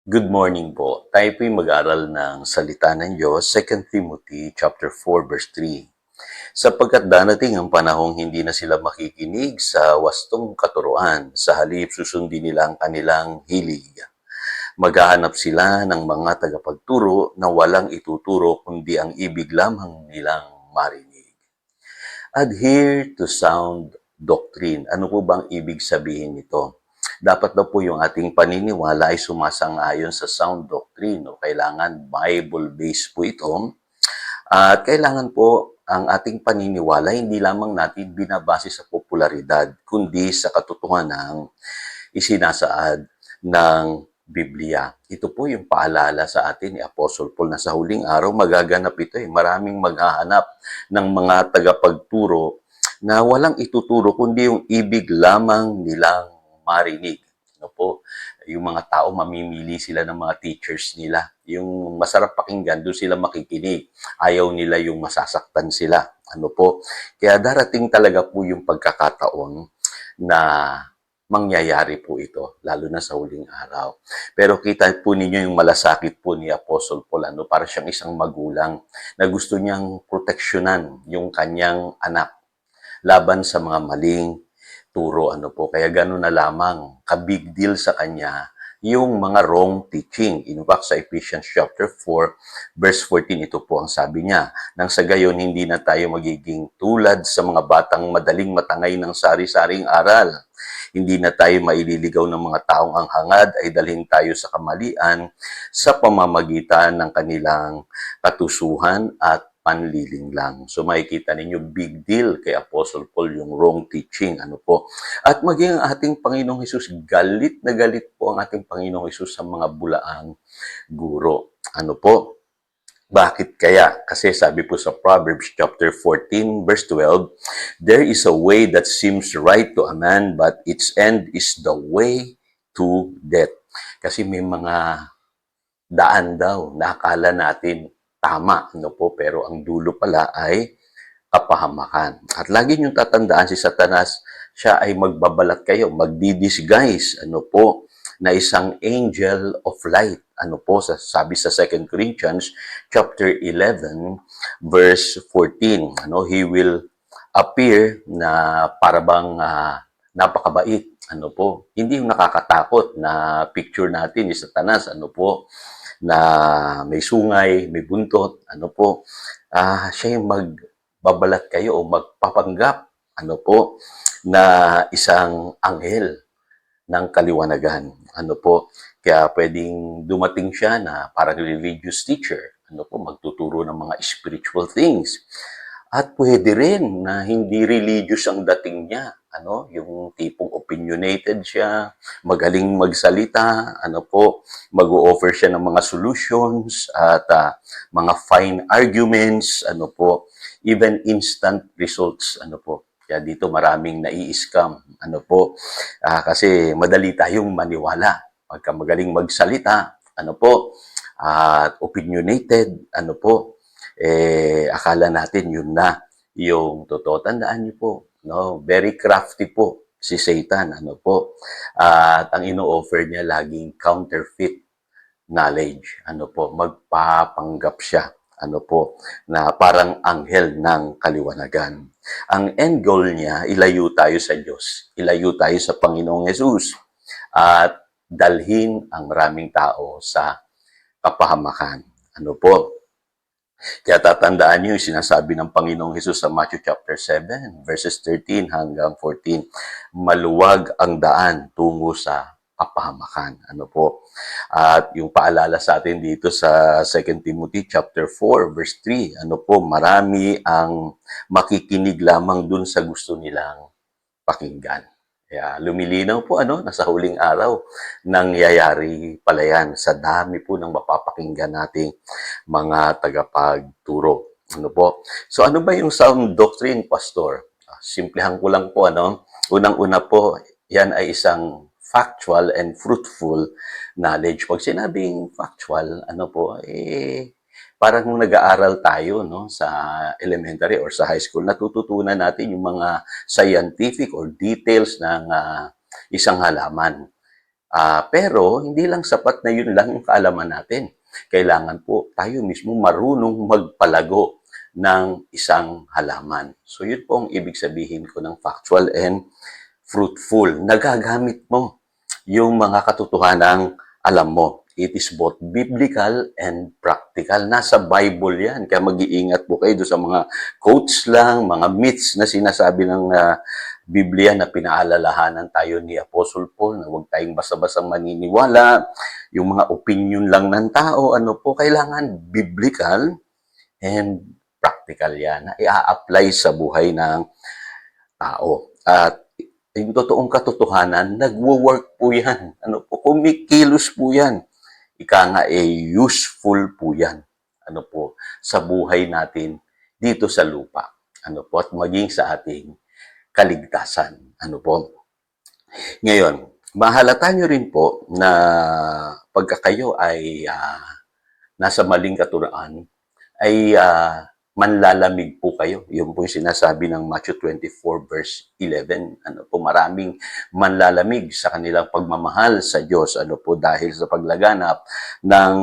Good morning po. Tayo po'y mag-aral ng salita ng Diyos, 2 Timothy chapter 4 verse 3. Sapagkat darating ang panahong hindi na sila makikinig sa wastong katuruan, sa halip susundin nila ang kanilang hilig. Maghahanap sila ng mga tagapagturo na walang ituturo kundi ang ibig lamang nilang marinig. Adhere to sound doctrine. Ano po bang ibig sabihin nito? Dapat daw po yung ating paniniwala ay sumasang-ayon sa sound doctrine. No? Kailangan Bible-based po ito. At kailangan po ang ating paniniwala hindi lamang natin binabase sa popularidad, kundi sa katotohanan ng isinasaad ng Biblia. Ito po yung paalala sa atin ni Apostle Paul na sa huling araw magaganap ito. Maraming maghahanap ng mga tagapagturo na walang ituturo kundi yung ibig lamang nilang marinig. Ano po, yung mga tao mamimili sila ng mga teachers nila. Yung masarap pakinggan, doon sila makikinig. Ayaw nila yung masasaktan sila. Ano po? Kaya darating talaga po yung pagkakataon na mangyayari po ito, lalo na sa huling araw. Pero kita po ninyo yung malasakit po ni Apostle Paul, para siyang isang magulang na gusto niyang proteksyonan yung kanyang anak laban sa mga maling turo. Kaya gano'n na lamang, ka-big deal sa kanya yung mga wrong teaching. In fact, sa Ephesians chapter 4, verse 14, ito po ang sabi niya, nang sa gayon, hindi na tayo magiging tulad sa mga batang madaling matangay ng sari-saring aral. Hindi na tayo maililigaw ng mga taong ang hangad ay dalhin tayo sa kamalian sa pamamagitan ng kanilang katusuhan at panlilinglang. So makikita ninyo, big deal kay Apostle Paul yung wrong teaching. At maging ang ating Panginoong Hesus, galit na galit po ang ating Panginoong Hesus sa mga bulaang guro. Bakit kaya? Kasi sabi po sa Proverbs chapter 14 verse 12, there is a way that seems right to a man, but its end is the way to death. Kasi may mga daan daw na akala natin tama, pero ang dulo pala ay kapahamakan. At lagi niyong tatandaan si Satanas, siya ay magbabalat kayo, magdi-disguise, na isang angel of light. Sabi sa 2 Corinthians chapter 11 verse 14, he will appear na parabang napakabait. Hindi yung nakakatakot na picture natin ni Satanas, na may sungay, may buntot, siya yung magbabalat kayo o magpapanggap, na isang anghel ng kaliwanagan. Kaya pwedeng dumating siya na parang religious teacher, magtuturo ng mga spiritual things. At pwede rin na hindi religious ang dating niya, yung tipong opinionated siya, magaling magsalita, mag-o-offer siya ng mga solutions at mga fine arguments, even instant results, Kaya dito maraming nai-scam, kasi madali tayong maniwala. Pagka magaling magsalita, at opinionated, akala natin yun na yung totoo. Tandaan niyo po, very crafty po si Satan, at ang ino-offer niya laging counterfeit knowledge, magpapanggap siya, na parang anghel ng kaliwanagan. Ang end goal niya, ilayo tayo sa Diyos, ilayo tayo sa Panginoong Hesus, at dalhin ang maraming tao sa kapahamakan. Kaya tatandaan niyo yung sinasabi ng Panginoong Hesus sa Matthew chapter 7, verses 13 hanggang 14. Maluwag ang daan tungo sa kapahamakan. At yung paalala sa atin dito sa 2 Timothy chapter 4, verse 3, marami ang makikinig lamang dun sa gusto nilang pakinggan. Kaya lumilinaw po, nasa huling araw, nangyayari pala yan sa dami po ng mapapakinggan nating mga tagapagturo. So ano ba yung sound doctrine, Pastor? Simplihan ko lang po, Unang-una po, yan ay isang factual and fruitful knowledge. Pag sinabing factual, parang nung nag-aaral tayo sa elementary or sa high school, natututunan natin yung mga scientific or details ng isang halaman. Pero hindi lang sapat na yun lang yung kaalaman natin. Kailangan po tayo mismo marunong magpalago ng isang halaman. So yun po ang ibig sabihin ko ng factual and fruitful. Nagagamit mo yung mga katotohanang alam mo. It is both biblical and practical. Nasa Bible yan. Kaya mag-iingat po kayo doon sa mga quotes lang, mga myths na sinasabi ng Biblia na pinaalalahanan tayo ni Apostle Paul na huwag tayong basta-basta maniniwala. Yung mga opinion lang ng tao, ano po, kailangan biblical and practical yan na i-apply sa buhay ng tao. At yung totoong katotohanan, nagwo-work po yan. Ano po, kumikilos po yan. Ika nga, useful po yan. Ano po, sa buhay natin dito sa lupa. Ano po, at maging sa ating kaligtasan. Ano po. Ngayon, mahalata nyo rin po na pagka kayo ay nasa maling katuroan, ay manlalamig po kayo. Yun po yung sinasabi ng Matthew 24 verse 11. Ano po, maraming manlalamig sa kanilang pagmamahal sa Diyos. Ano po, dahil sa paglaganap ng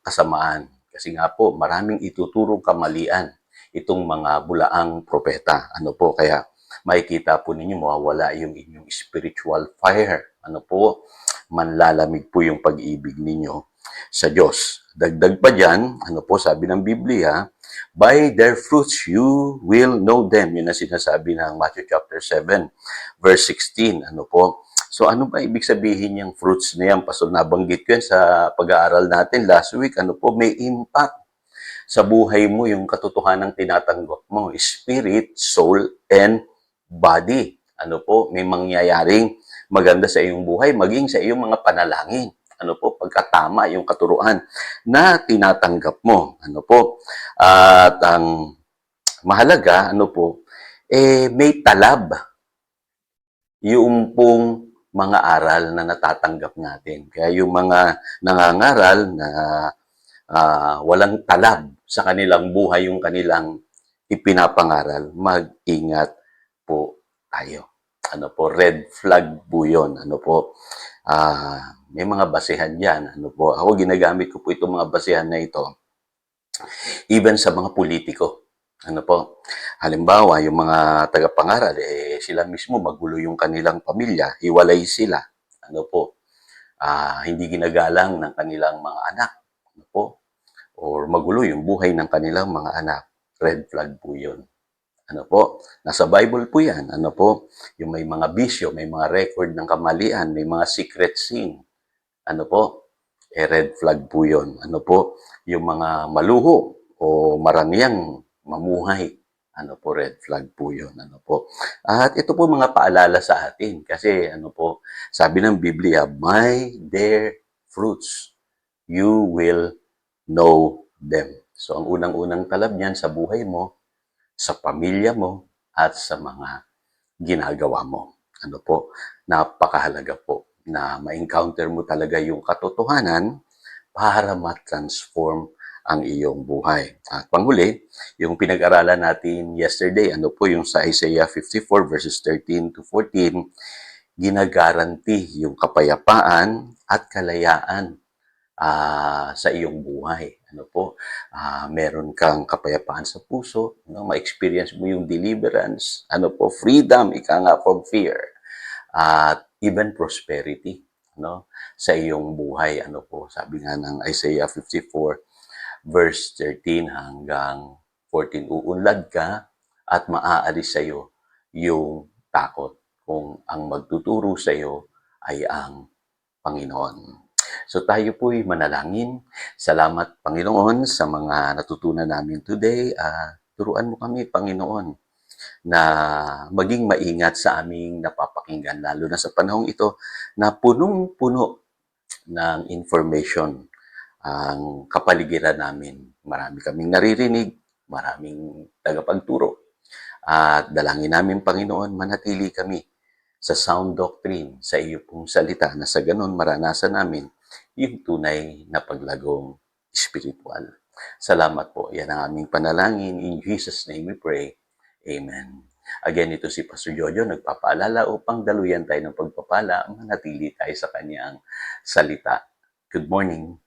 kasamaan. Kasi nga po, maraming ituturong kamalian itong mga bulaang propeta. Ano po, kaya makikita po ninyo mawawala yung inyong spiritual fire. Ano po, manlalamig po yung pag-ibig ninyo sa Diyos. Dagdag pa dyan, ano po sabi ng Biblia, by their fruits you will know them. Yun ang sinasabi ng Matthew chapter 7, verse 16. Ano po? So ano ba ibig sabihin yung fruits na yan? Pastor, nabanggit ko yan sa pag-aaral natin last week. Ano po? May impact sa buhay mo yung katotohanan ng tinatanggap mo. Spirit, soul, and body. Ano po? May mangyayaring maganda sa iyong buhay, maging sa iyong mga panalangin. Ano po, pagkatama yung katuruan na tinatanggap mo. Ano po? At ang mahalaga, ano po, may talab yung pong mga aral na natatanggap natin. Kaya yung mga nangangaral na walang talab sa kanilang buhay, yung kanilang ipinapangaral, mag-ingat po tayo. Ano po, red flag po yun. Ano po, may mga basehan yan. Ano po, ako ginagamit ko po itong mga basehan na ito, even sa mga politiko. Ano po, halimbawa, yung mga tagapangaral, sila mismo magulo yung kanilang pamilya, hiwalay sila. Ano po, hindi ginagalang ng kanilang mga anak. Ano po, or magulo yung buhay ng kanilang mga anak. Red flag po yun. Ano po, nasa Bible po yan. Ano po, yung may mga bisyo, may mga record ng kamalian, may mga secret sin. Ano po, red flag po yun. Ano po, yung mga maluho o maraniyang mamuhay. Ano po, red flag po yun. Ano po. At ito po mga paalala sa atin. Kasi ano po, sabi ng Biblia, by their fruits you will know them. So ang unang-unang talab niyan sa buhay mo, sa pamilya mo, at sa mga ginagawa mo. Ano po, napakahalaga po na ma-encounter mo talaga yung katotohanan para ma-transform ang iyong buhay. At panghuli, yung pinag-aralan natin yesterday, ano po yung sa Isaiah 54 verses 13 to 14, ginagaranti yung kapayapaan at kalayaan sa iyong buhay. Ano po, meron kang kapayapaan sa puso, no? Ma-experience mo yung deliverance, ano po, freedom, ika nga from fear, at even prosperity, no? Sa iyong buhay, ano po, sabi nga ng Isaiah 54, verse 13 hanggang 14, uunlad ka at maaalis sa iyo yung takot kung ang magtuturo sa iyo ay ang Panginoon. So tayo po'y manalangin. Salamat, Panginoon, sa mga natutunan namin today. Turuan mo kami, Panginoon, na maging maingat sa aming napapakinggan, lalo na sa panahong ito na punong-puno ng information ang kapaligiran namin. Marami kaming naririnig, maraming tagapagturo. At dalangin namin, Panginoon, manatili kami sa sound doctrine, sa iyo pong salita, na sa ganon maranasan namin yung tunay na paglagong spiritual. Salamat po. Yan ang aming panalangin. In Jesus' name we pray. Amen. Again, ito si Pastor Jojo nagpapaalala upang daluyan tayo ng pagpapala, manatili tayo sa kanyang salita. Good morning.